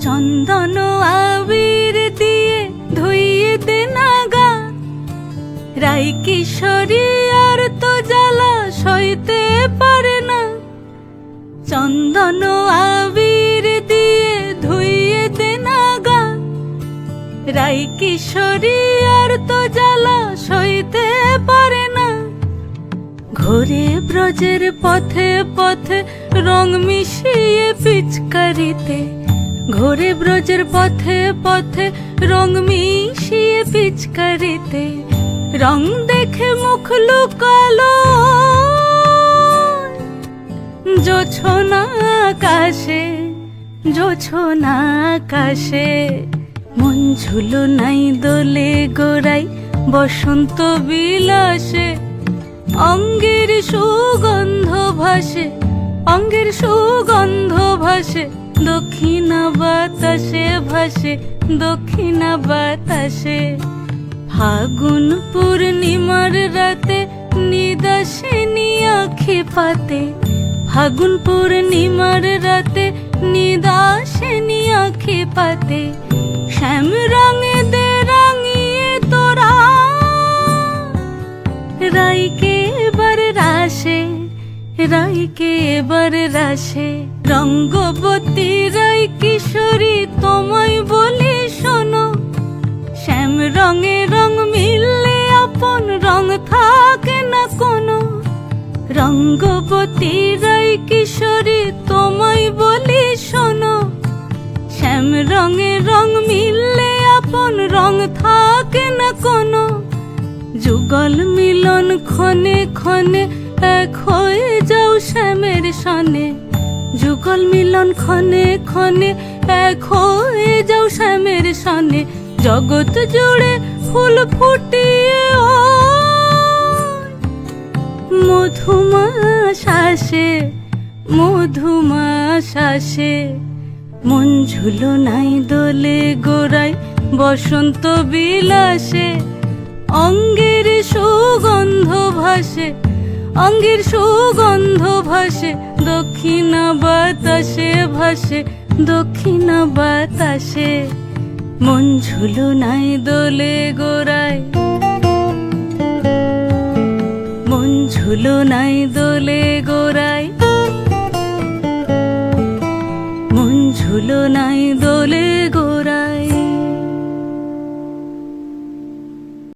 চন্দন আবির দিয়ে ধুইয়ে দে না গা, রাই কিশোরী আর তো জ্বালা সইতে পারে না। চন্দন আবির দিয়ে ধুইয়ে দে না গা, রাই কিশোরী আর তো জ্বালা সইতে পারে না। ঘোরে ব্রজের পথে পথে রং মিশিয়ে পিচকারিতে, ঘোরে ব্রজের পথে পথে রং মিশিয়ে পিচকারিতে, রং দেখে মুখ লুকালো জোছনা আকাশে, জোছনা আকাশে। মন ঝুলো নাই দোলে গোড়াই বসন্ত বিলাসে, অঙ্গের সুগন্ধ ভাসে, অঙ্গের সুগন্ধ ভাসে, দক্ষিণা বাতাসে ভাসে, দক্ষিণা বাতাসে। ফাগুন পূর্ণিমার রাতে নিদাসিনী আঁখি পাতে, ফাগুন পূর্ণিমার রাতে নিদাসিনী আঁখি পাতে। শ্যাম রঙে দে রাঙিয়ে তোরা রাইকে এবার রাশে, রাইকে এবার রাশে। রঙ্গবতী রাই কিশোরী তোমায় বলি শোনো, শ্যাম রঙে রং মিললে আপন রং থাকে না কোনো। রঙ্গবতী রাই কিশোরী তোমায় বলি শোনো, শ্যাম রঙে রং মিললে আপন রং থাকে না কোনো। যুগল মিলন ক্ষণে ক্ষণে এক হয়ে যাও শ্যামের সনে, যুগল মিলন ক্ষণে ক্ষণে এক হয়ে যাও শ্যামের সনে। জগৎ জুড়ে ফুল ফুটিয়ে ও মধুমাশাসে, মধুমাশাসে। মন ঝুলো নাই দোলে গোড়াই বসন্ত বিলাসে, অঙ্গের সুগন্ধ ভাসে, অঙ্গের সুগন্ধ ভাসে, দক্ষিণা বাতাসে ভাসে, দক্ষিণা বাতাসে। মন ঝুলো নাই দোলে গোড়ায়, মন ঝুলো নাই দোলে গোড়ায়, মন ঝুলো নাই দোলে